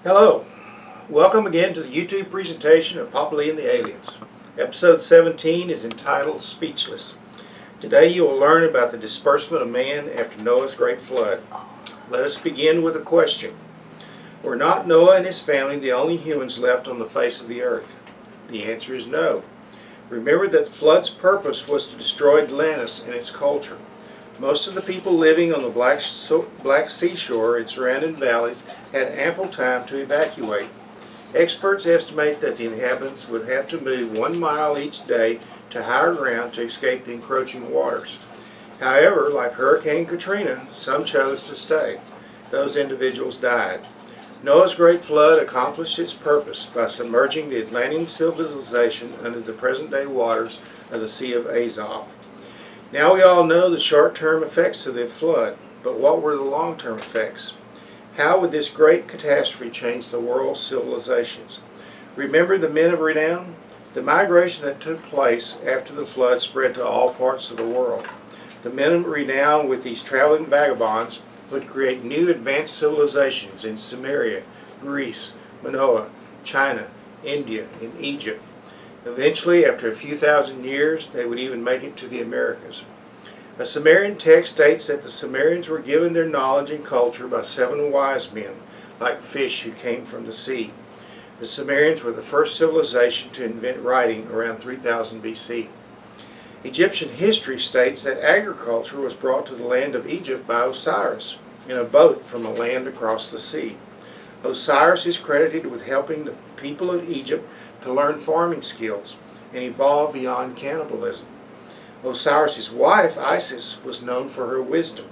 Hello, welcome again to the YouTube presentation of Populi and the Aliens. Episode 17 is entitled Speechless. Today you will learn about the disbursement of man after Noah's great flood. Let us begin with a question. Were not Noah and his family the only humans left on the face of the earth? The answer is no. Remember that the flood's purpose was to destroy Atlantis and its culture. Most of the people living on the Black seashore and surrounding valleys had ample time to evacuate. Experts estimate that the inhabitants would have to move 1 mile each day to higher ground to escape the encroaching waters. However, like Hurricane Katrina, some chose to stay. Those individuals died. Noah's great flood accomplished its purpose by submerging the Atlantean civilization under the present-day waters of the Sea of Azov. Now we all know the short-term effects of the flood, but what were the long-term effects? How would this great catastrophe change the world's civilizations? Remember the men of renown? The migration that took place after the flood spread to all parts of the world. The men of renown with these traveling vagabonds would create new advanced civilizations in Sumeria, Greece, Minoa, China, India, and Egypt. Eventually, after a few thousand years, they would even make it to the Americas. A Sumerian text states that the Sumerians were given their knowledge and culture by 7 wise men, like fish who came from the sea. The Sumerians were the first civilization to invent writing around 3000 BC. Egyptian history states that agriculture was brought to the land of Egypt by Osiris in a boat from a land across the sea. Osiris is credited with helping the people of Egypt to learn farming skills and evolve beyond cannibalism. Osiris' wife, Isis, was known for her wisdom.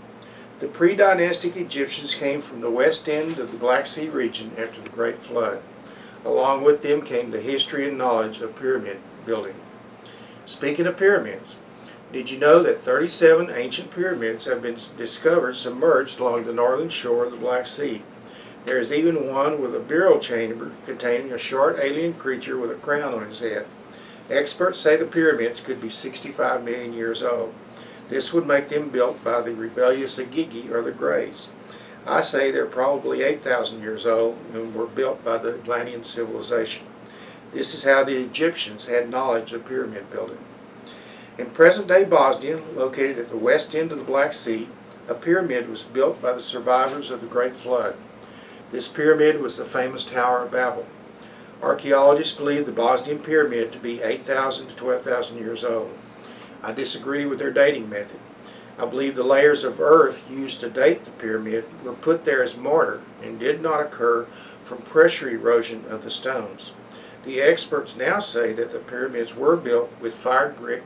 The pre-dynastic Egyptians came from the west end of the Black Sea region after the Great Flood. Along with them came the history and knowledge of pyramid building. Speaking of pyramids, did you know that 37 ancient pyramids have been discovered submerged along the northern shore of the Black Sea? There is even one with a burial chamber containing a short alien creature with a crown on his head. Experts say the pyramids could be 65 million years old. This would make them built by the rebellious Agigi or the Greys. I say they're probably 8,000 years old and were built by the Atlantean civilization. This is how the Egyptians had knowledge of pyramid building. In present-day Bosnia, located at the west end of the Black Sea, a pyramid was built by the survivors of the Great Flood. This pyramid was the famous Tower of Babel. Archaeologists believe the Bosnian pyramid to be 8,000 to 12,000 years old. I disagree with their dating method. I believe the layers of earth used to date the pyramid were put there as mortar and did not occur from pressure erosion of the stones. The experts now say that the pyramids were built with fired brick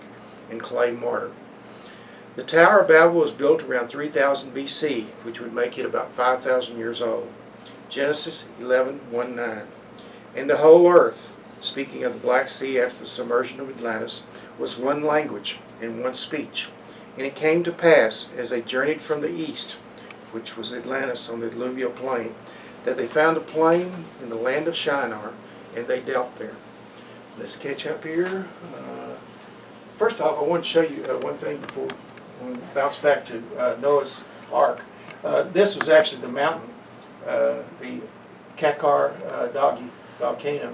and clay mortar. The Tower of Babel was built around 3000 BC, which would make it about 5,000 years old. Genesis 11:1-9. And the whole earth, speaking of the Black Sea after the submersion of Atlantis, was one language and one speech. And it came to pass, as they journeyed from the east, which was Atlantis on the alluvial plain, that they found a plain in the land of Shinar, and they dealt there. Let's catch up here. First off, I want to show you one thing before we bounce back to Noah's Ark. This was actually the mountain, the Kakar volcano,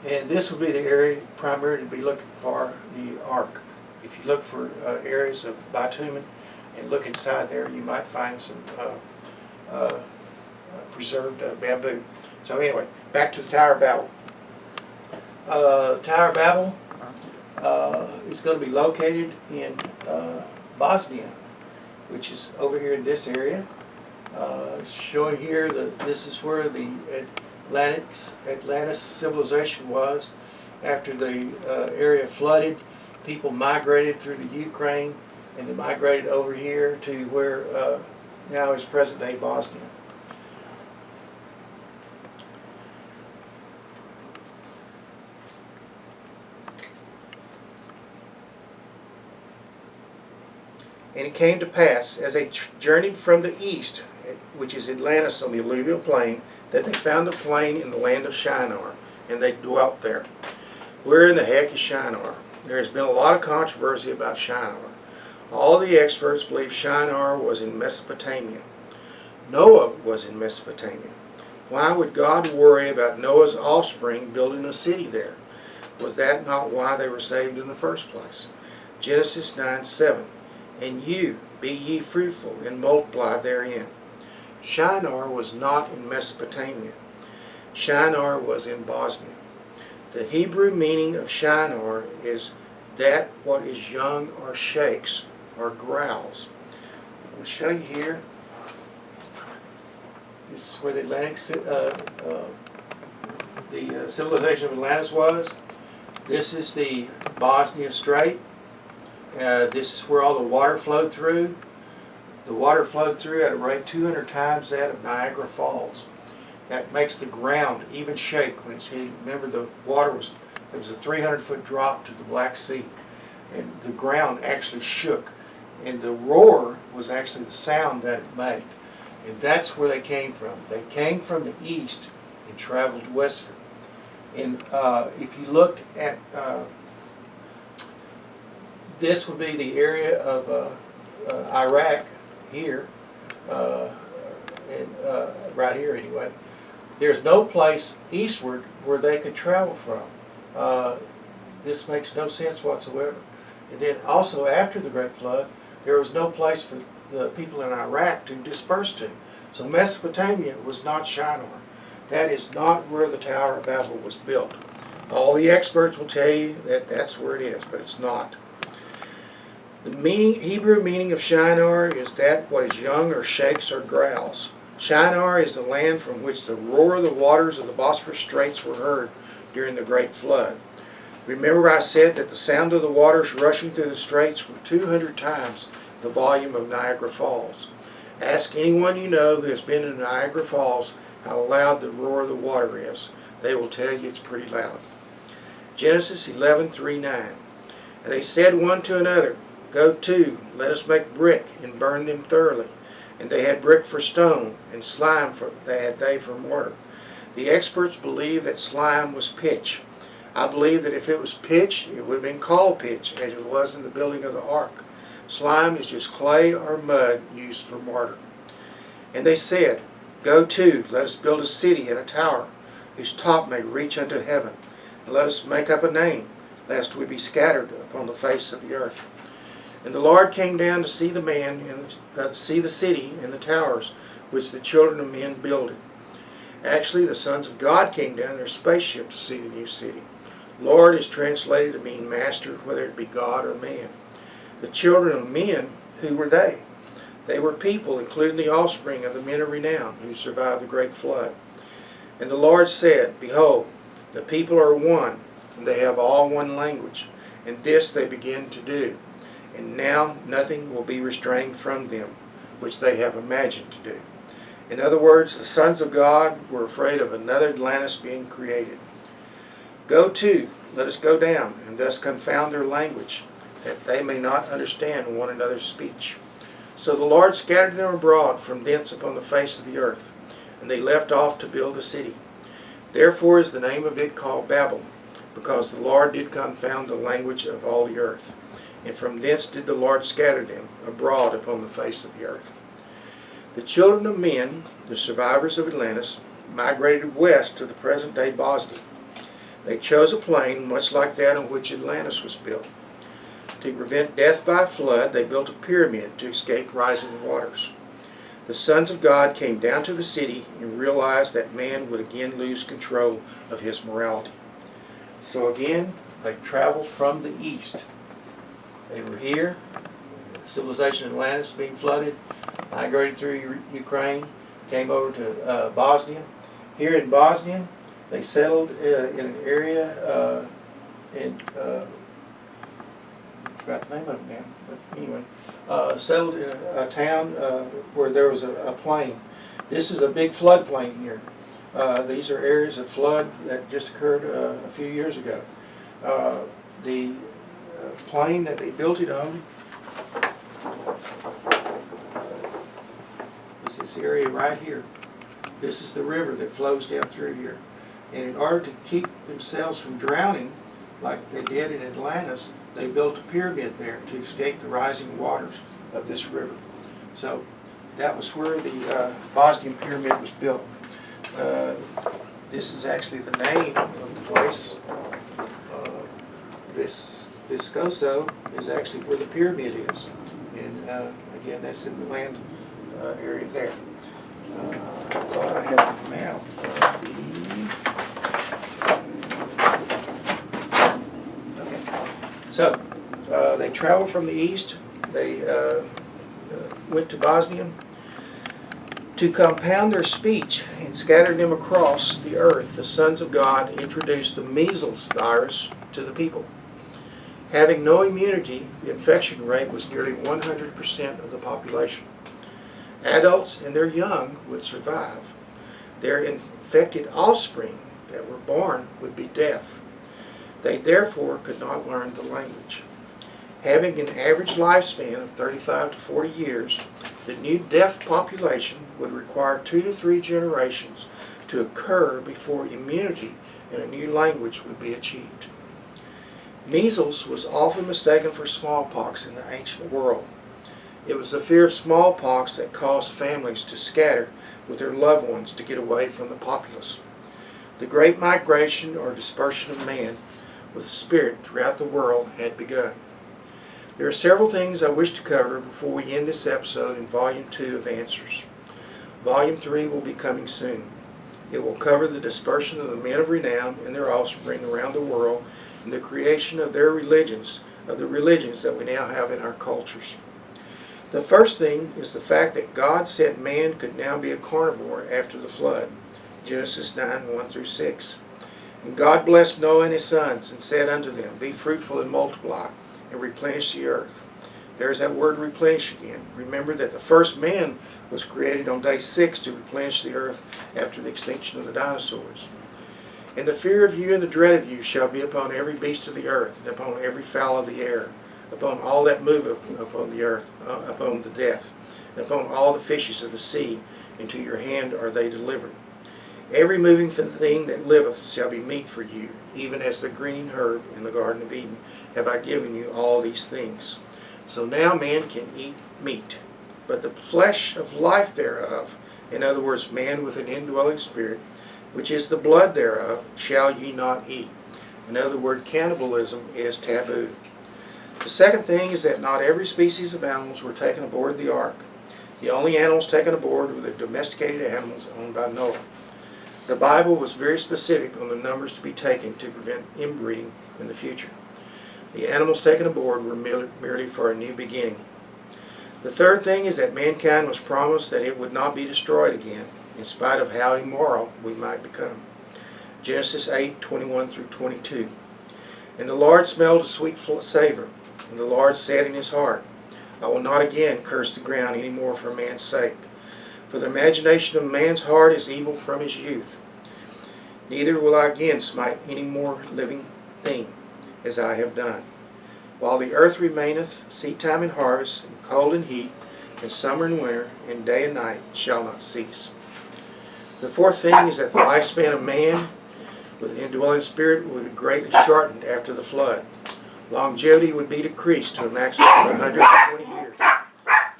and this would be the area primarily to be looking for the Ark. If you look for areas of bitumen and look inside there, you might find some preserved bamboo. So anyway, back to the Tower of Babel. The Tower of Babel is going to be located in Bosnia, which is over here in this area. Showing here that this is where the Atlantis civilization was. After the area flooded, people migrated through the Ukraine, and they migrated over here to where now is present-day Bosnia. And it came to pass, as they journeyed from the east, which is Atlantis on the alluvial plain, that they found a plain in the land of Shinar, and they dwelt there. Where in the heck is Shinar? There has been a lot of controversy about Shinar. All of the experts believe Shinar was in Mesopotamia. Noah was in Mesopotamia. Why would God worry about Noah's offspring building a city there? Was that not why they were saved in the first place? Genesis 9:7. And you, be ye fruitful, and multiply therein. Shinar was not in Mesopotamia. Shinar was in Bosnia. The Hebrew meaning of Shinar is that what is young or shakes or growls. I'll show you here. This is where the civilization of Atlantis was. This is the Bosnia Strait. This is where all the water flowed through. The water flowed through at a rate 200 times that of Niagara Falls. That makes the ground even shake when it's hitting. Remember, the water was, it was a 300-foot drop to the Black Sea, and the ground actually shook, and the roar was actually the sound that it made. And that's where they came from. They came from the east and traveled westward. And if you looked at this would be the area of Iraq here, right here anyway. There's no place eastward where they could travel from. This makes no sense whatsoever. And then also after the Great Flood, there was no place for the people in Iraq to disperse to. So Mesopotamia was not Shinar. That is not where the Tower of Babel was built. All the experts will tell you that that's where it is, but it's not. The Hebrew meaning of Shinar is that what is young or shakes or growls. Shinar is the land from which the roar of the waters of the Bosphorus Straits were heard during the Great Flood. Remember I said that the sound of the waters rushing through the straits were 200 times the volume of Niagara Falls. Ask anyone you know who has been in Niagara Falls how loud the roar of the water is. They will tell you it's pretty loud. Genesis 11:3-9. And they said one to another, Go to, let us make brick, and burn them thoroughly. And they had brick for stone, and slime had they for mortar. The experts believe that slime was pitch. I believe that if it was pitch, it would have been called pitch, as it was in the building of the ark. Slime is just clay or mud used for mortar. And they said, Go to, let us build a city and a tower, whose top may reach unto heaven, and let us make up a name, lest we be scattered upon the face of the earth. And the Lord came down to see see the city and the towers which the children of men builded. Actually, the sons of God came down in their spaceship to see the new city. Lord is translated to mean master, whether it be God or man. The children of men, who were they? They were people, including the offspring of the men of renown who survived the great flood. And the Lord said, Behold, the people are one, and they have all one language, and this they begin to do. And now nothing will be restrained from them, which they have imagined to do. In other words, the sons of God were afraid of another Atlantis being created. Go to, let us go down, and thus confound their language, that they may not understand one another's speech. So the Lord scattered them abroad from thence upon the face of the earth, and they left off to build a city. Therefore is the name of it called Babel, because the Lord did confound the language of all the earth. And from thence did the Lord scatter them abroad upon the face of the earth. The children of men, the survivors of Atlantis, migrated west to the present-day Bosnia. They chose a plain much like that on which Atlantis was built. To prevent death by flood, they built a pyramid to escape rising waters. The sons of God came down to the city and realized that man would again lose control of his morality. So again, they traveled from the east. They were here, civilization of Atlantis being flooded, migrated through Ukraine, came over to Bosnia. Here in Bosnia, they settled in an area I forgot the name of it now, but anyway, settled in a town where there was a plain. This is a big floodplain here. These are areas of flood that just occurred a few years ago. The plain that they built it on is this area right here. This is the river that flows down through here. And in order to keep themselves from drowning, like they did in Atlantis, they built a pyramid there to escape the rising waters of this river. So that was where the Bosnian pyramid was built. This is actually the name of the place. This Viscoso is actually where the pyramid is. And again, that's in the land area there. I thought I had a map of okay. So, they traveled from the east. They went to Bosnia. To compound their speech and scatter them across the earth, the sons of God introduced the measles virus to the people. Having no immunity, the infection rate was nearly 100% of the population. Adults and their young would survive. Their infected offspring that were born would be deaf. They therefore could not learn the language. Having an average lifespan of 35 to 40 years, the new deaf population would require 2 to 3 generations to occur before immunity in a new language would be achieved. Measles was often mistaken for smallpox in the ancient world. It was the fear of smallpox that caused families to scatter with their loved ones to get away from the populace. The great migration or dispersion of man with the spirit throughout the world had begun. There are several things I wish to cover before we end this episode in Volume 2 of Answers. Volume 3 will be coming soon. It will cover the dispersion of the men of renown and their offspring around the world and the creation of their religions, of the religions that we now have in our cultures. The first thing is the fact that God said man could now be a carnivore after the flood, Genesis 9:1-6. And God blessed Noah and his sons and said unto them, Be fruitful and multiply, and replenish the earth. There's that word replenish again. Remember that the first man was created on day 6 to replenish the earth after the extinction of the dinosaurs. And the fear of you and the dread of you shall be upon every beast of the earth, and upon every fowl of the air, upon all that move upon the earth, upon the death, and upon all the fishes of the sea. Into your hand are they delivered. Every moving thing that liveth shall be meat for you, even as the green herb in the Garden of Eden have I given you all these things. So now man can eat meat, but the flesh of life thereof, in other words, man with an indwelling spirit, which is the blood thereof, shall ye not eat. In other words, cannibalism is taboo. The second thing is that not every species of animals were taken aboard the ark. The only animals taken aboard were the domesticated animals owned by Noah. The Bible was very specific on the numbers to be taken to prevent inbreeding in the future. The animals taken aboard were merely for a new beginning. The third thing is that mankind was promised that it would not be destroyed again, in spite of how immoral we might become. Genesis 8:21-22. And the Lord smelled a sweet savor, and the Lord said in his heart, I will not again curse the ground any more for man's sake. For the imagination of man's heart is evil from his youth. Neither will I again smite any more living thing, as I have done. While the earth remaineth, seedtime and harvest, and cold and heat, and summer and winter, and day and night shall not cease. The fourth thing is that the lifespan of man with the indwelling spirit would be greatly shortened after the flood. Longevity would be decreased to a maximum of 120 years.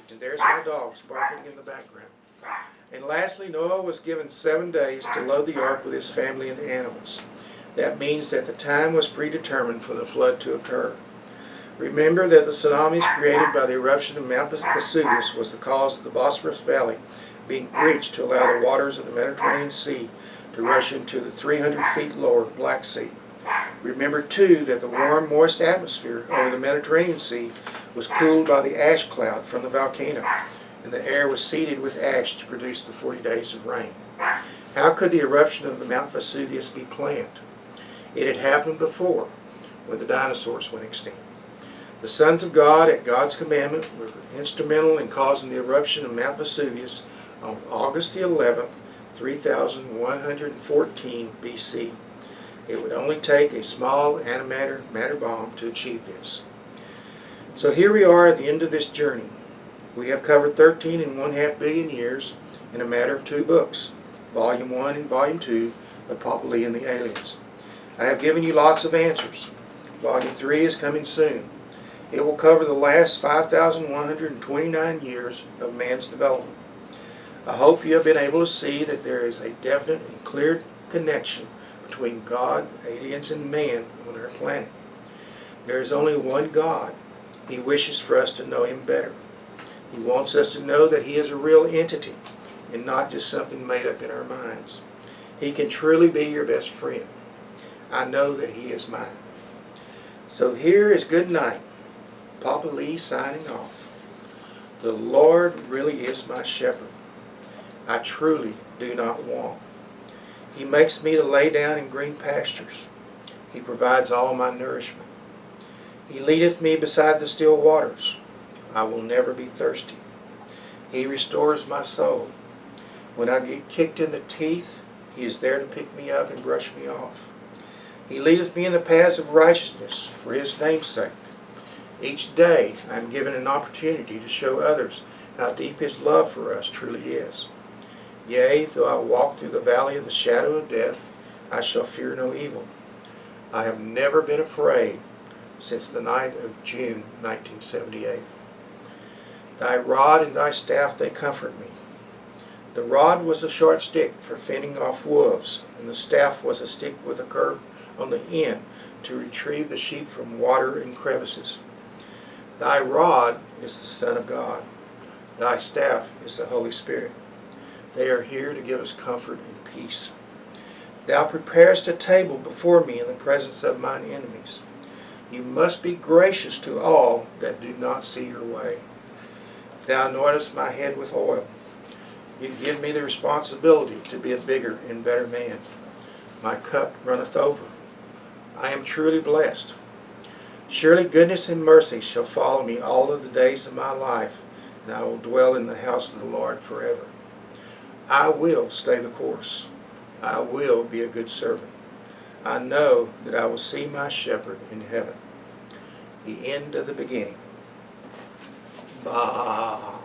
And there's my dogs barking in the background. And lastly, Noah was given 7 days to load the ark with his family and animals. That means that the time was predetermined for the flood to occur. Remember that the tsunamis created by the eruption of Mount Vesuvius was the cause of the Bosphorus Valley being breached to allow the waters of the Mediterranean Sea to rush into the 300 feet lower Black Sea. Remember, too, that the warm, moist atmosphere over the Mediterranean Sea was cooled by the ash cloud from the volcano, and the air was seeded with ash to produce the 40 days of rain. How could the eruption of the Mount Vesuvius be planned? It had happened before, when the dinosaurs went extinct. The sons of God, at God's commandment, were instrumental in causing the eruption of Mount Vesuvius on August the 11th, 3114 BC. It would only take a small antimatter matter bomb to achieve this. So here we are at the end of this journey. We have covered 13.5 billion years in a matter of 2 books, Volume 1 and Volume 2 of Papali and the Aliens. I have given you lots of answers. Volume 3 is coming soon. It will cover the last 5,129 years of man's development. I hope you have been able to see that there is a definite and clear connection between God, aliens, and man on our planet. There is only one God. He wishes for us to know Him better. He wants us to know that He is a real entity and not just something made up in our minds. He can truly be your best friend. I know that He is mine. So here is good night. Papa Lee signing off. The Lord really is my shepherd. I truly do not want. He makes me to lay down in green pastures. He provides all my nourishment. He leadeth me beside the still waters. I will never be thirsty. He restores my soul. When I get kicked in the teeth, He is there to pick me up and brush me off. He leadeth me in the paths of righteousness for His name's sake. Each day I am given an opportunity to show others how deep His love for us truly is. Yea, though I walk through the valley of the shadow of death, I shall fear no evil. I have never been afraid since the night of June 1978. Thy rod and thy staff, they comfort me. The rod was a short stick for fending off wolves, and the staff was a stick with a curve on the end to retrieve the sheep from water and crevices. Thy rod is the Son of God. Thy staff is the Holy Spirit. They are here to give us comfort and peace. Thou preparest a table before me in the presence of mine enemies. You must be gracious to all that do not see your way. Thou anointest my head with oil. You give me the responsibility to be a bigger and better man. My cup runneth over. I am truly blessed. Surely goodness and mercy shall follow me all of the days of my life, and I will dwell in the house of the Lord forever. I will stay the course. I will be a good servant. I know that I will see my shepherd in heaven. The end of the beginning. Bah.